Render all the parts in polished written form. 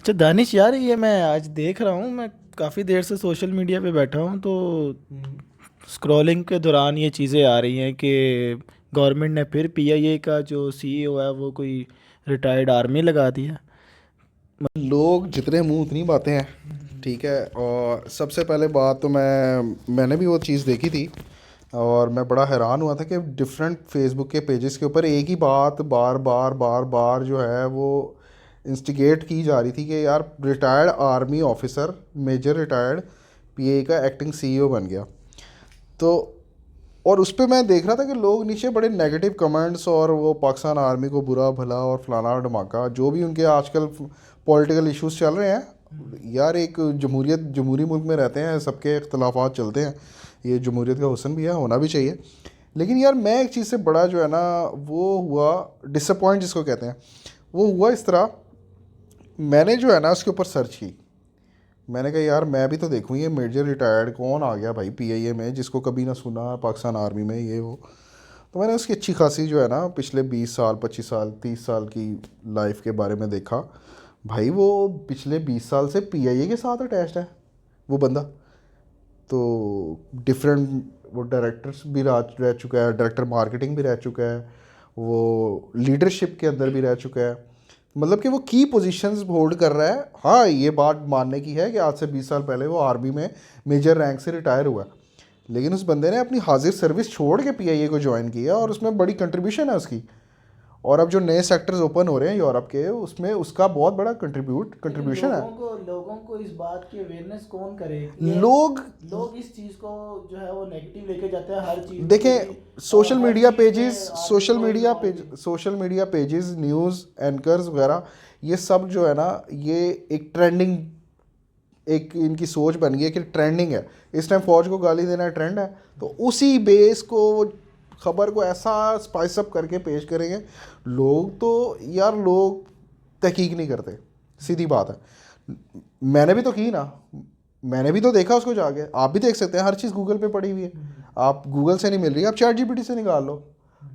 अच्छा दानिश यार, ये मैं आज देख रहा हूँ। मैं काफ़ी देर से सोशल मीडिया पे बैठा हूँ तो स्क्रॉलिंग के दौरान ये चीज़ें आ रही हैं कि गवर्नमेंट ने फिर पीआईए का जो सीईओ है वो कोई रिटायर्ड आर्मी लगा दिया। लोग जितने मुंह उतनी बातें हैं। ठीक है। और सबसे पहले बात तो मैंने भी वो चीज़ देखी थी और मैं बड़ा हैरान हुआ था कि डिफरेंट फेसबुक के पेजेस के ऊपर एक ही बात बार बार बार बार जो है वो इंस्टिगेट की जा रही थी कि यार retired army officer major retired PA का एक्टिंग सीईओ बन गया। तो और उस पे मैं देख रहा था कि लोग नीचे बड़े नेगेटिव कमेंट्स और वो पाकिस्तान आर्मी को बुरा भला और फलाना धमाका जो भी उनके आजकल पॉलिटिकल इश्यूज चल रहे हैं। यार एक जमहूरी मुल्क में रहते हैं, सबके इख्तलाफात चलते हैं, ये जमहूरियत का हुस्न भी है, होना भी चाहिए। लेकिन यार मैं एक चीज़ से बड़ा जो है ना वो हुआ डिसअपॉइंट जिसको कहते हैं, वो हुआ इस तरह। मैंने जो है ना उसके ऊपर सर्च की। मैंने कहा यार मैं भी तो देखूँ ये मेजर रिटायर्ड कौन आ गया भाई पीआईए में, जिसको कभी ना सुना पाकिस्तान आर्मी में ये वो। तो मैंने उसकी अच्छी खासी जो है ना पिछले 20 साल 25 साल 30 साल की लाइफ के बारे में देखा। भाई वो पिछले 20 साल से पीआईए के साथ अटैच्ड है वो बंदा। तो डिफरेंट वो डायरेक्टर्स भी रह चुका है, डायरेक्टर मार्केटिंग भी रह चुका है, वो लीडरशिप के अंदर भी रह चुका है। मतलब कि वो की पोजीशंस होल्ड कर रहा है। हाँ ये बात मानने की है कि आज से 20 साल पहले वो आर्मी में मेजर रैंक से रिटायर हुआ, लेकिन उस बंदे ने अपनी हाजिर सर्विस छोड़ के पीआईए को ज्वाइन किया और उसमें बड़ी कंट्रीब्यूशन है उसकी। और अब जो नए सेक्टर्स ओपन हो रहे हैं यूरोप के, उसमें उसका बहुत बड़ा लेकिन कंट्रीब्यूशन है। लोगों को इस बात की अवेयरनेस कौन करे ये। लोग लोग इस चीज़ को जो है वो नेगेटिव लेके जाते हैं हर चीज़ में कि देखें, सोशल हर मीडिया चीज़ पेजेस में आर्मी को इन्वॉल्व नहीं। Social media pages news anchors वगैरह ये सब जो है ना ये एक ट्रेंडिंग, एक इनकी सोच बन गई है कि ट्रेंडिंग है, इस टाइम फौज को गाली देना ट्रेंड है। तो उसी बेस को वो खबर को ऐसा स्पाइस अप करके पेश करेंगे। लोग तो यार लोग तहकीक नहीं करते, सीधी बात है। मैंने भी तो की ना, मैंने भी तो देखा उसको जाके। आप भी देख सकते हैं, हर चीज़ गूगल पे पड़ी हुई है। आप गूगल से नहीं मिल रही, आप चैट जीपीटी से निकाल लो,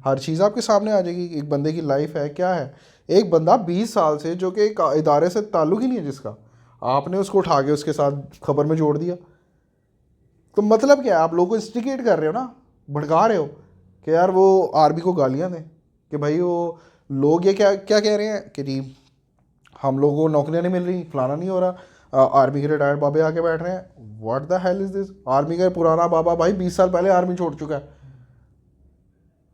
हर चीज़ आपके सामने आ जाएगी। एक बंदे की लाइफ है क्या है, एक बंदा 20 साल से जो कि एक इदारे से ताल्लुक़ ही नहीं है जिसका, आपने उसको उठा के उसके साथ खबर में जोड़ दिया। तो मतलब क्या है, आप लोगों को इंस्टिगेट कर रहे हो ना, भड़का रहे हो कि यार वो आर्मी को गालियाँ दें कि भाई वो लोग ये क्या क्या कह रहे हैं कि जी हम लोगों को नौकरियाँ नहीं मिल रही, फलाना नहीं हो रहा, आर्मी के रिटायर्ड बाबे आके बैठ रहे हैं। What the hell is this. Army का पुराना बाबा भाई 20 साल पहले आर्मी छोड़ चुका है।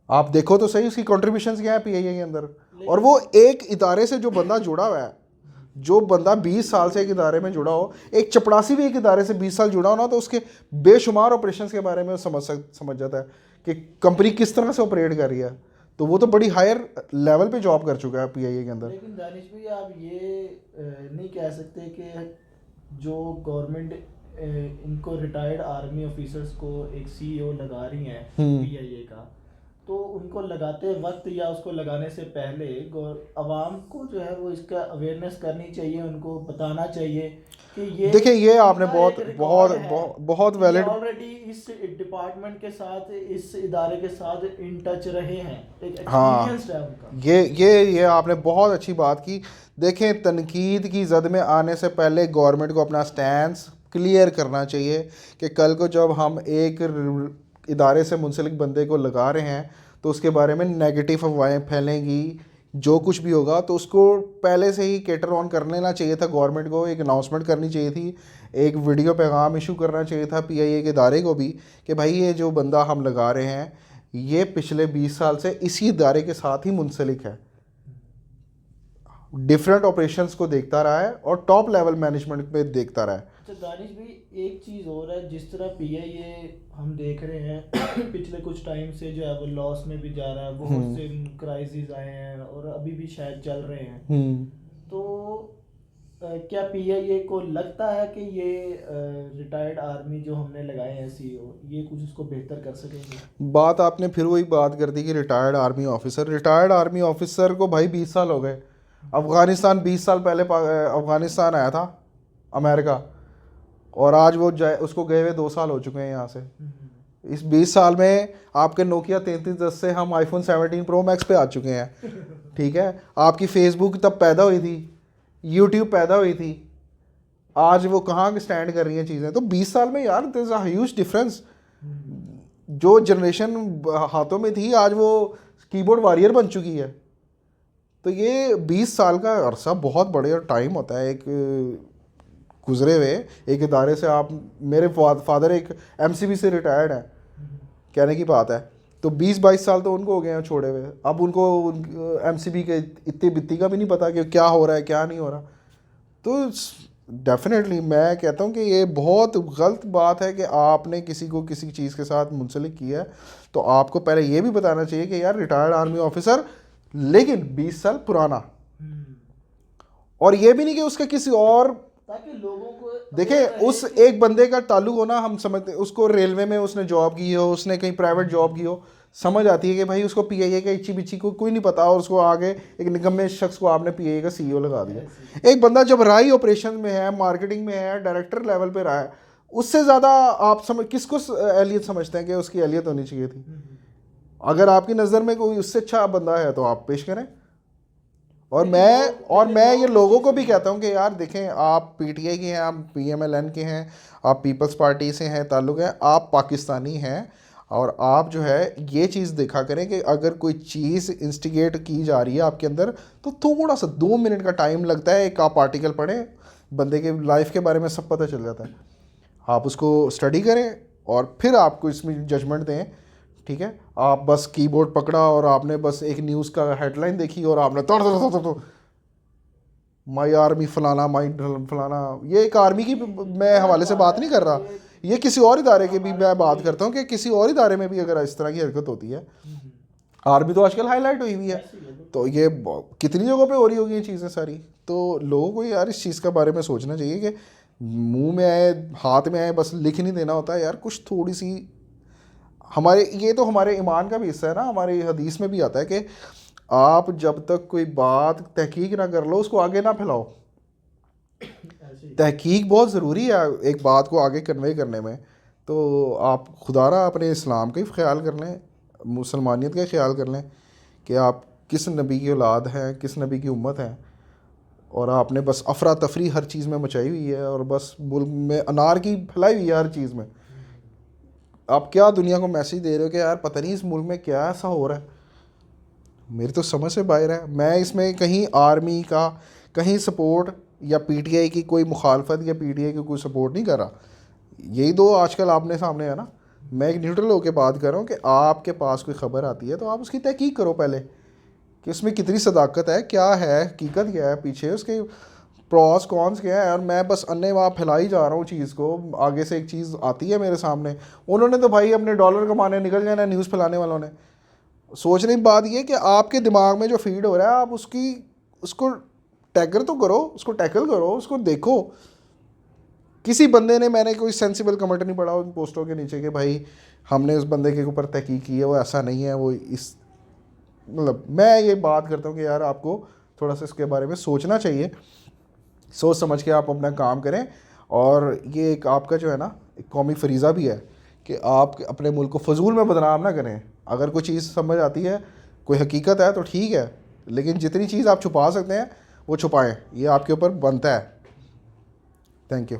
आप देखो तो सही उसकी कॉन्ट्रीब्यूशन क्या है पीआईए के अंदर। और वो एक इदारे से जो बंदा जुड़ा हुआ है, जो बंदा 20 साल से एक इदारे में जुड़ा हो, एक चपड़ासी भी एक इदारे से 20 साल जुड़ा हो ना, तो उसके बेशुमार ऑपरेशन के बारे में समझ जाता है कि कंपनी किस तरह से ऑपरेट कर रही है। तो वो तो बड़ी हायर लेवल पे जॉब कर चुका है पीआईए के अंदर। लेकिन दानिश भाई आप ये नहीं कह सकते कि जो गवर्नमेंट इनको रिटायर्ड आर्मी ऑफिसर्स को एक सीईओ लगा रही हैं पीआईए का, तो उनको लगाते वक्त या उसको लगाने से पहले अवाम को जो है वो इसका अवेयरनेस करनी चाहिए, उनको बताना चाहिए कि ये देखिए ये आपने इनका बहुत एक रिकॉर्ड बहुत है बहुत, बहुत कि ये वैलिड। ऑलरेडी इस डिपार्टमेंट के साथ, इस इदारे के साथ इन टच रहे हैं, एक हाँ एक्सपीरियंस है उनका। ये आपने बहुत अच्छी बात की। देखें, तनकीद की जद में आने से पहले गवर्नमेंट को अपना स्टैंस क्लियर करना चाहिए कि कल को जब हम एक इदारे से मुंसलिक बंदे को लगा रहे हैं तो उसके बारे में नेगेटिव अफवाहें फैलेंगी, जो कुछ भी होगा तो उसको पहले से ही कैटर ऑन कर लेना चाहिए था। गवर्नमेंट को एक अनाउंसमेंट करनी चाहिए थी, एक वीडियो पैगाम इशू करना चाहिए था पीआईए के इदारे को भी कि भाई ये जो बंदा हम लगा रहे हैं ये पिछले 20 साल से इसी इदारे के साथ ही मुंसलिक है, डिफरेंट ऑपरेशंस को देखता रहा है और टॉप लेवल मैनेजमेंट पे देखता रहा है। अच्छा दानिश भाई, एक चीज़ और है, जिस तरह पीआईए हम देख रहे हैं पिछले कुछ टाइम से जो है वो लॉस में भी जा रहा है, बहुत से क्राइसिस आए हैं और अभी भी शायद चल रहे हैं। तो क्या पीआईए को लगता है कि ये रिटायर्ड आर्मी जो हमने लगाए हैं सीईओ, ये कुछ उसको बेहतर कर सकेंगे? बात आपने फिर वही बात कर दी कि रिटायर्ड आर्मी ऑफिसर को भाई 20 साल हो गए। अफ़गानिस्तान 20 साल पहले अफ़गानिस्तान आया था अमेरिका, और आज वो उसको गए हुए 2 साल हो चुके हैं यहाँ से। इस 20 साल में आपके नोकिया 3310 से हम आईफोन 17 प्रो मैक्स पे आ चुके हैं। ठीक है, आपकी फेसबुक तब पैदा हुई थी, यूट्यूब पैदा हुई थी, आज वो कहाँ स्टैंड कर रही हैं चीज़ें। तो 20 साल में यार there is a huge difference. जो जनरेशन हाथों में थी आज वो कीबोर्ड वॉरियर बन चुकी है। तो ये 20 साल का अरसा बहुत बड़े और टाइम होता है एक गुजरे हुए एक इदारे से। आप मेरे फादर एक एमसीबी से रिटायर्ड हैं, कहने की बात है, तो 20-22 साल तो उनको हो गए हैं छोड़े हुए। अब उनको एमसीबी के इतनी बित्ती का भी नहीं पता कि क्या हो रहा है क्या नहीं हो रहा। तो डेफिनेटली मैं कहता हूँ कि ये बहुत गलत बात है कि आपने किसी को किसी चीज़ के साथ मुंसलिक किया है। तो आपको पहले ये भी बताना चाहिए कि यार रिटायर्ड आर्मी ऑफिसर लेकिन 20 साल पुराना, और ये भी नहीं कि उसका किसी और, ताकि लोगों को देखें उस एक बंदे का ताल्लुक होना हम समझते, उसको रेलवे में उसने जॉब की हो, उसने कहीं प्राइवेट जॉब की हो, समझ आती है कि भाई उसको पीआईए का इच्ची बिच्ची को कोई नहीं पता और उसको आगे एक निकम्मे शख्स को आपने पीआईए का सीईओ लगा दिया। एक बंदा जब राई ऑपरेशन में है, मार्केटिंग में है, डायरेक्टर लेवल पे रहा है, उससे ज़्यादा आप समझ किसको एहलियत समझते हैं कि उसकी एहलियत होनी चाहिए थी। अगर आपकी नज़र में कोई उससे अच्छा बंदा है तो आप पेश करें। और मैं ये लोगों को भी कहता हूँ कि यार देखें, आप पीटीआई के हैं, आप पीएमएलएन के हैं, आप पीपल्स पार्टी से हैं ताल्लुक़ है, आप पाकिस्तानी हैं, और आप जो है ये चीज़ देखा करें कि अगर कोई चीज़ इंस्टिगेट की जा रही है आपके अंदर तो थोड़ा सा 2 मिनट का टाइम लगता है। एक आप आर्टिकल पढ़ें, बंदे के लाइफ के बारे में सब पता चल जाता है। आप उसको स्टडी करें और फिर आपको इसमें जजमेंट दें, ठीक है। आप बस कीबोर्ड पकड़ा और आपने बस एक न्यूज़ का हेडलाइन देखी और आपने तो माई आर्मी फलाना माई फलाना, ये एक आर्मी की मैं हवाले से बात नहीं कर रहा, ये किसी और इदारे की भी मैं बात करता हूँ कि किसी और इदारे में भी अगर इस तरह की हरकत होती है, आर्मी तो आजकल हाईलाइट हुई हुई है, तो ये कितनी जगहों पे हो रही होगी ये चीज़ें सारी। तो लोगों को यार इस चीज़ के बारे में सोचना चाहिए कि मुंह में आए हाथ में आए बस लिख नहीं देना होता है यार, कुछ थोड़ी सी हमारे, ये तो हमारे ईमान का भी हिस्सा है ना, हमारी हदीस में भी आता है कि आप जब तक कोई बात तहकीक ना कर लो उसको आगे ना फैलाओ। तहकीक बहुत ज़रूरी है एक बात को आगे कन्वे करने में। तो आप खुदारा अपने इस्लाम का ही ख्याल कर लें, मुसलमानियत का ख्याल कर लें कि आप किस नबी की औलाद हैं, किस नबी की उम्मत हैं, और आपने बस अफरा तफरी हर चीज़ में मचाई हुई है और बस मुल्क में अनार की फैलाई हुई है हर चीज़ में। आप क्या दुनिया को मैसेज दे रहे हो कि यार पता नहीं इस मुल्क में क्या ऐसा हो रहा है, मेरी तो समझ से बाहर है। मैं इसमें कहीं आर्मी का कहीं सपोर्ट या पीटीआई की कोई मुखालफत या पीटीआई की कोई सपोर्ट नहीं कर रहा, यही दो आजकल आपने सामने है ना। मैं एक न्यूट्रल होकर बात कर रहा हूँ कि आपके पास कोई ख़बर आती है तो आप उसकी तहकीक करो पहले कि उसमें कितनी सदाकत है, क्या है, हकीकत क्या है पीछे, उसके प्रॉस कॉन्स क्या है। और मैं बस अन्य वहाँ फैलाई जा रहा हूँ चीज़ को, आगे से एक चीज़ आती है मेरे सामने, उन्होंने तो भाई अपने डॉलर कमाने निकल जाना न्यूज़ फैलाने वालों ने। सोचने की बात ये कि आपके दिमाग में जो फीड हो रहा है आप उसको टैगर तो करो, उसको टैकल करो, उसको देखो। किसी बंदे ने, मैंने कोई सेंसिबल कमेंट नहीं पढ़ा उन पोस्टों के नीचे कि भाई हमने उस बंदे के ऊपर तहकीक की है, वो ऐसा नहीं है, वो इस, मतलब मैं ये बात करता हूँ कि यार आपको थोड़ा सा इसके बारे में सोचना चाहिए, सोच समझ के आप अपना काम करें। और ये एक आपका जो है ना एक कौमी फरीज़ा भी है कि आप अपने मुल्क को फजूल में बदनाम ना करें। अगर कोई चीज़ समझ आती है, कोई हकीकत है तो ठीक है, लेकिन जितनी चीज़ आप छुपा सकते हैं वो छुपाएं, ये आपके ऊपर बनता है। Thank you.